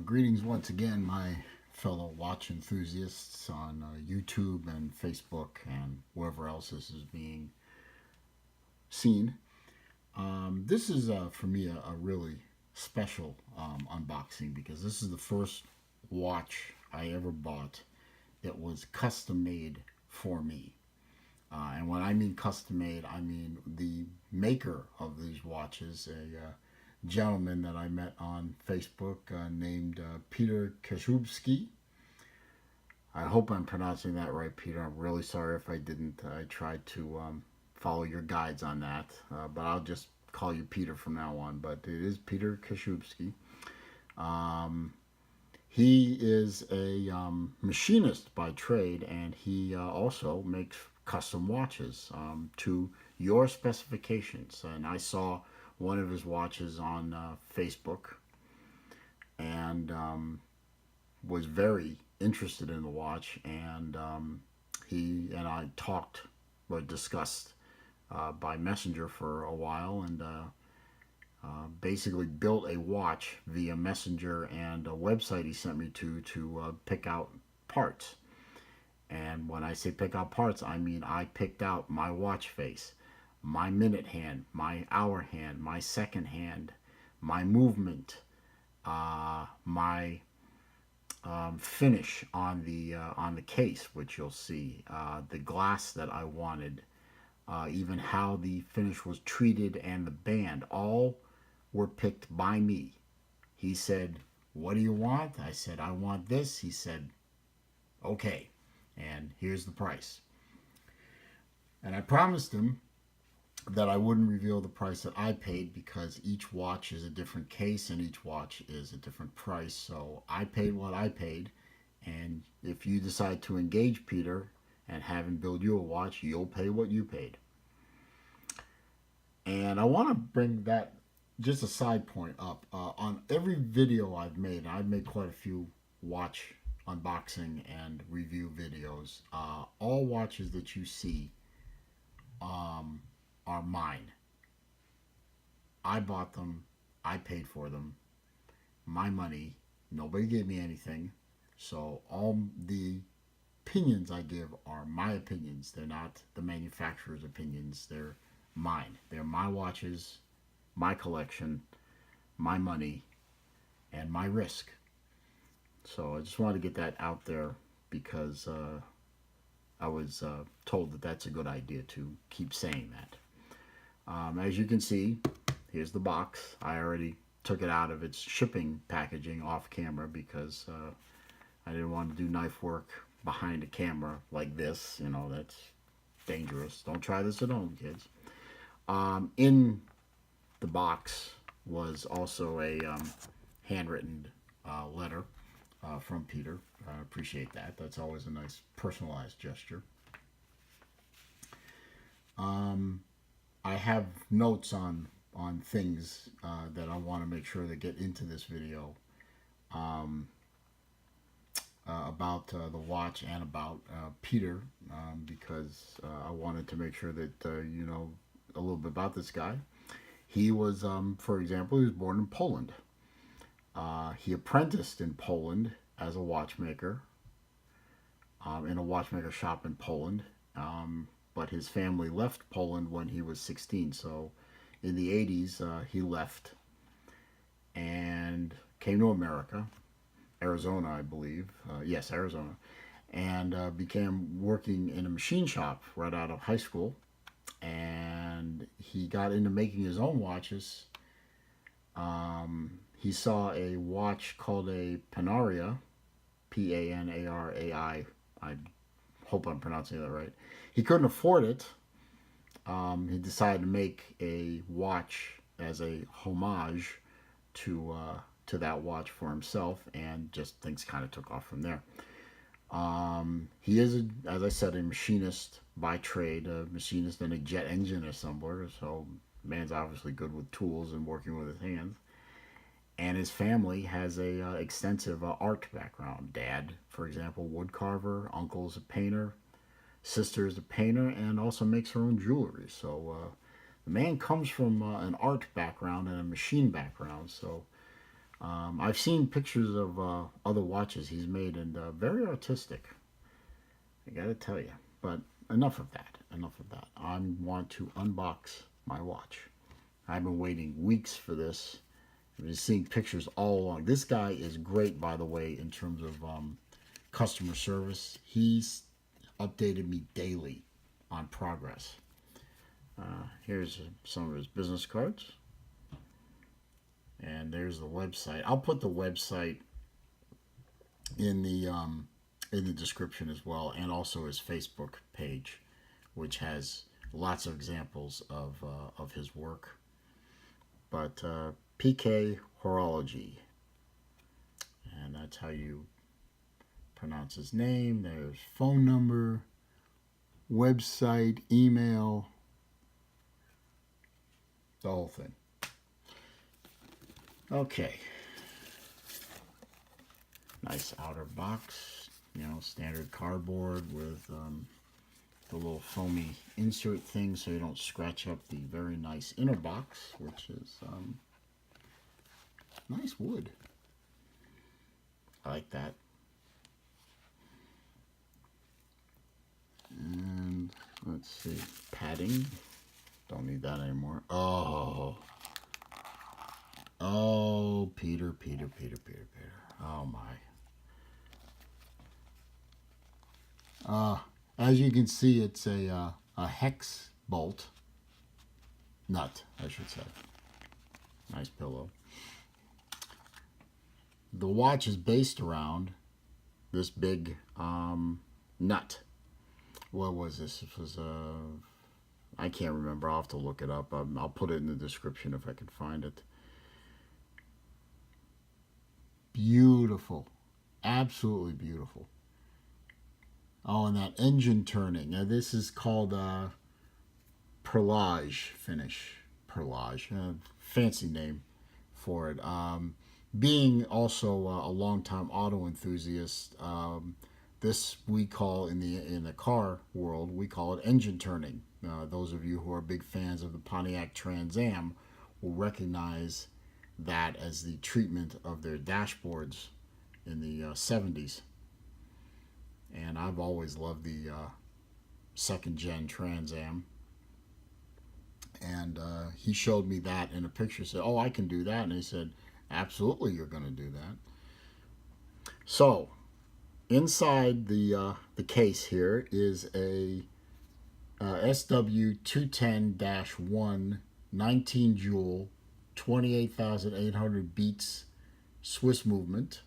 Greetings once again, my fellow watch enthusiasts on YouTube and Facebook and wherever else this is being seen. This is for me a really special unboxing because this is the first watch I ever bought that was custom made for me. And when I mean custom made, I mean the maker of these watches, a gentleman that I met on Facebook named Peter Kashubsky. I hope I'm pronouncing that right, Peter. I'm really sorry if I didn't. I tried to follow your guides on that, but I'll just call you Peter from now on. But it is Peter Kashubsky. He is a machinist by trade, and he also makes custom watches to your specifications. And I saw one of his watches on Facebook and was very interested in the watch. And he and I talked or discussed by messenger for a while, and basically built a watch via messenger and a website he sent me to pick out parts. And when I say pick out parts, I mean I picked out my watch face, my minute hand, my hour hand, my second hand, my movement, my finish on the case, which you'll see, the glass that I wanted, even how the finish was treated, and the band, all were picked by me. He said, "What do you want?" I said, "I want this." He said, "Okay, and here's the price." And I promised him that I wouldn't reveal the price that I paid because each watch is a different case and each watch is a different price. So I paid what I paid, and if you decide to engage Peter and have him build you a watch, you'll pay what you paid. And I want to bring that, just a side point, up. On every video I've made quite a few watch unboxing and review videos. All watches that you see are mine. I bought them. I paid for them. My money. Nobody gave me anything. So all the opinions I give are my opinions. They're not the manufacturer's opinions. They're mine. They're my watches, my collection, my money, and my risk. So I just wanted to get that out there because I was told that that's a good idea to keep saying that. As you can see, here's the box. I already took it out of its shipping packaging off camera because I didn't want to do knife work behind a camera like this. You know, that's dangerous. Don't try this at home, kids. In the box was also a handwritten letter from Peter. I appreciate that. That's always a nice personalized gesture. I have notes on things that I want to make sure that get into this video about the watch and about Peter, because I wanted to make sure that you know a little bit about this guy. He was, for example, he was born in Poland. He apprenticed in Poland as a watchmaker in a watchmaker shop in Poland. But his family left Poland when he was 16. So in the 80s, he left and came to America, Arizona, I believe. Yes, Arizona. And began working in a machine shop right out of high school. And he got into making his own watches. He saw a watch called a Panaria, Panarai. I hope I'm pronouncing that right. He couldn't afford it. He decided to make a watch as a homage to that watch for himself, and just things kind of took off from there. He is, as I said, a machinist by trade, a machinist and a jet engine assembler. So man's obviously good with tools and working with his hands. And his family has a extensive art background. Dad, for example, wood carver. Uncle's a painter. Sister is a painter and also makes her own jewelry. So the man comes from an art background and a machine background. So I've seen pictures of other watches he's made, and very artistic. I gotta tell you. But enough of that. Enough of that. I want to unbox my watch. I've been waiting weeks for this. I've been seeing pictures all along. This guy is great, by the way, in terms of customer service. He's updated me daily on progress. Here's some of his business cards. And there's the website. I'll put the website in the description as well, and also his Facebook page, which has lots of examples of his work. But PK Horology, and that's how you pronounce his name. There's phone number, website, email, the whole thing. Okay. Nice outer box, standard cardboard with the little foamy insert thing so you don't scratch up the very nice inner box, which is nice wood. I like that. And let's see, padding. Don't need that anymore. Oh, Peter. Oh my. As you can see, it's a hex bolt nut, I should say. Nice pillow. The watch is based around this big nut. What was this? It was I can't remember. I'll have to look it up. I'll put it in the description if I can find it. Beautiful. Absolutely beautiful. Oh, and that engine turning. Now, this is called perlage finish. Perlage. Fancy name for it. Being also a longtime auto enthusiast, this we call in the car world, we call it engine turning. Those of you who are big fans of the Pontiac Trans Am will recognize that as the treatment of their dashboards in the 70s. And I've always loved the second gen Trans Am. And he showed me that in a picture. Said, "Oh, I can do that." And he said, "Absolutely, you're going to do that." So, inside the case here is a SW210-1 19 jewel 28,800 beats Swiss movement.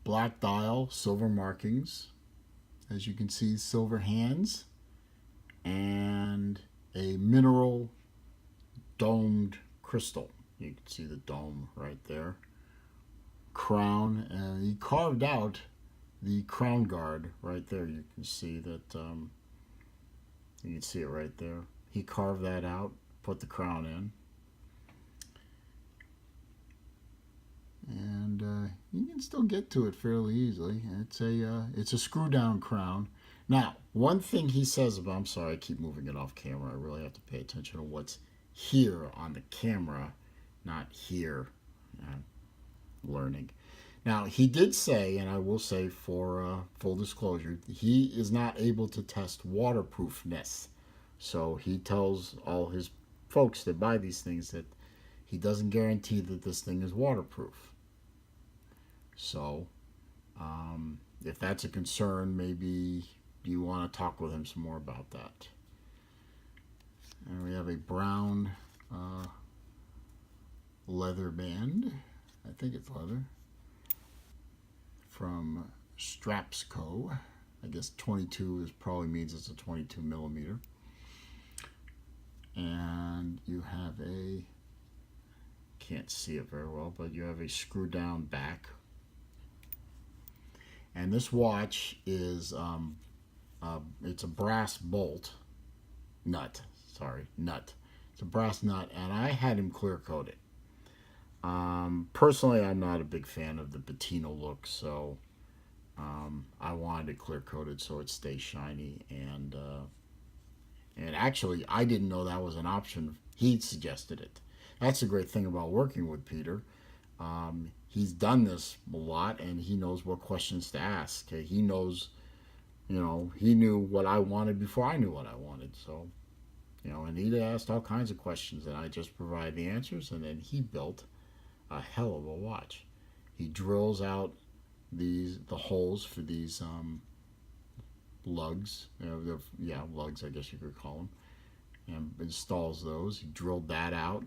Black dial, silver markings. As you can see, silver hands. And a mineral domed crystal. You can see the dome right there. Crown. And he carved out the crown guard right there. You can see that. You can see it right there. He carved that out, put the crown in. And you can still get to it fairly easily. It's a screw down crown. Now, one thing he says about, I'm sorry, I keep moving it off camera. I really have to pay attention to what's here on the camera, not here. Learning. Now, he did say, and I will say for full disclosure, he is not able to test waterproofness. So he tells all his folks that buy these things that he doesn't guarantee that this thing is waterproof. So, if that's a concern, maybe you want to talk with him some more about that. And we have a brown leather band. I think it's leather. From Straps Co. I guess 22 probably means it's a 22 millimeter. And you have can't see it very well, but you have a screw down back. And this watch is, it's a brass nut. It's a brass nut, and I had him clear coat it. Personally, I'm not a big fan of the patina look, so I wanted it clear coated so it stays shiny. And actually, I didn't know that was an option. He suggested it. That's the great thing about working with Peter. He's done this a lot, and he knows what questions to ask. He knows, he knew what I wanted before I knew what I wanted. So, and he asked all kinds of questions, and I just provided the answers, and then he built a hell of a watch. He drills out the holes for these lugs. Lugs, I guess you could call them, and installs those. He drilled that out,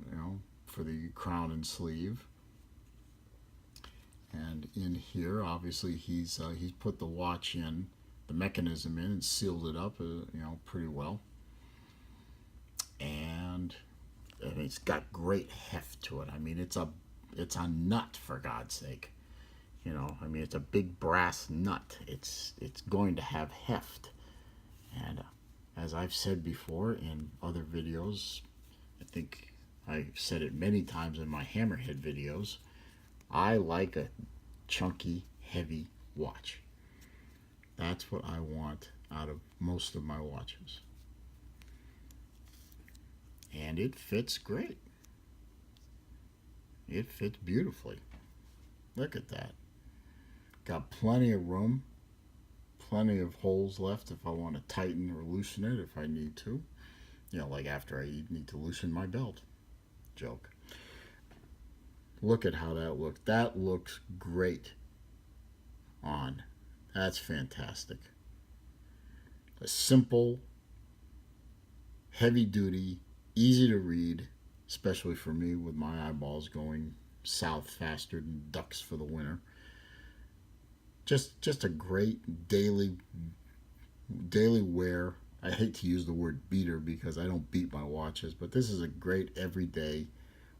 for the crown and sleeve. And in here, obviously, he's put the watch in, the mechanism in, and sealed it up, pretty well. And it's got great heft to it. I mean, it's a nut, for God's sake. It's a big brass nut. It's going to have heft. And as I've said before in other videos, I think I've said it many times in my hammerhead videos, I like a chunky, heavy watch. That's what I want out of most of my watches. And it fits great. It fits beautifully. Look at that. Got plenty of room, plenty of holes left if I want to tighten or loosen it if I need to. Like after I need to loosen my belt. Joke. Look at how that looks. That looks great on. That's fantastic. A simple, heavy duty, easy to read, especially for me with my eyeballs going south faster than ducks for the winter. Just a great daily wear. I hate to use the word beater because I don't beat my watches, but this is a great everyday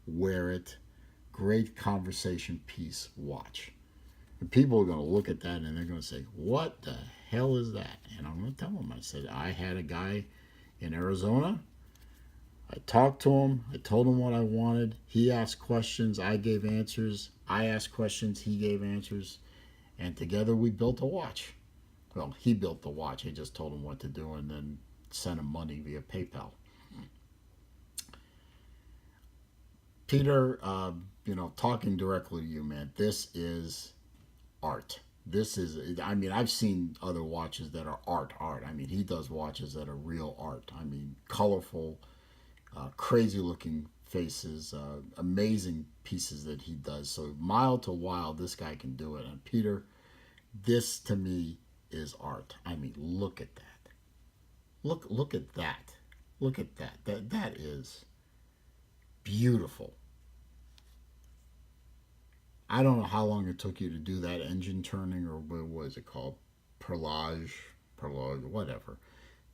wear it, great conversation piece watch. And people are going to look at that and they're going to say, what the hell is that? And I'm going to tell them. I said, I had a guy in Arizona. I talked to him. I told him what I wanted. He asked questions. I gave answers. I asked questions. He gave answers. And together we built a watch. Well, he built the watch. I just told him what to do and then sent him money via PayPal. Peter, talking directly to you, man, this is art. I've seen other watches that are art. He does watches that are real art. Colorful, crazy looking faces, amazing pieces that he does. So mild to wild, this guy can do it. And Peter, this to me is art. Look at that. Look at that. Look at that. That is beautiful. I don't know how long it took you to do that engine turning, or what was it called? Perlage, whatever.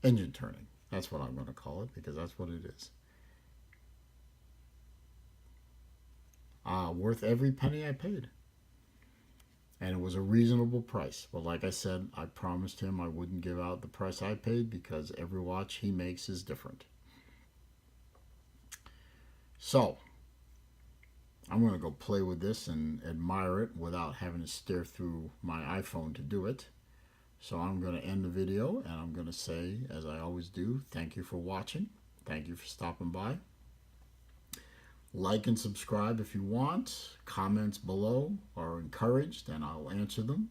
Engine turning. That's what I'm going to call it because that's what it is. Worth every penny I paid. And it was a reasonable price. But like I said, I promised him I wouldn't give out the price I paid because every watch he makes is different. So, I'm going to go play with this and admire it without having to stare through my iPhone to do it. So I'm going to end the video and I'm going to say, as I always do, thank you for watching. Thank you for stopping by. Like and subscribe if you want. Comments below are encouraged and I'll answer them.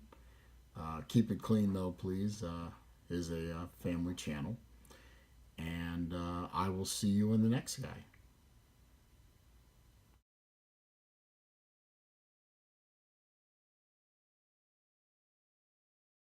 Keep it clean though, please. Is a family channel. And I will see you in the next guy.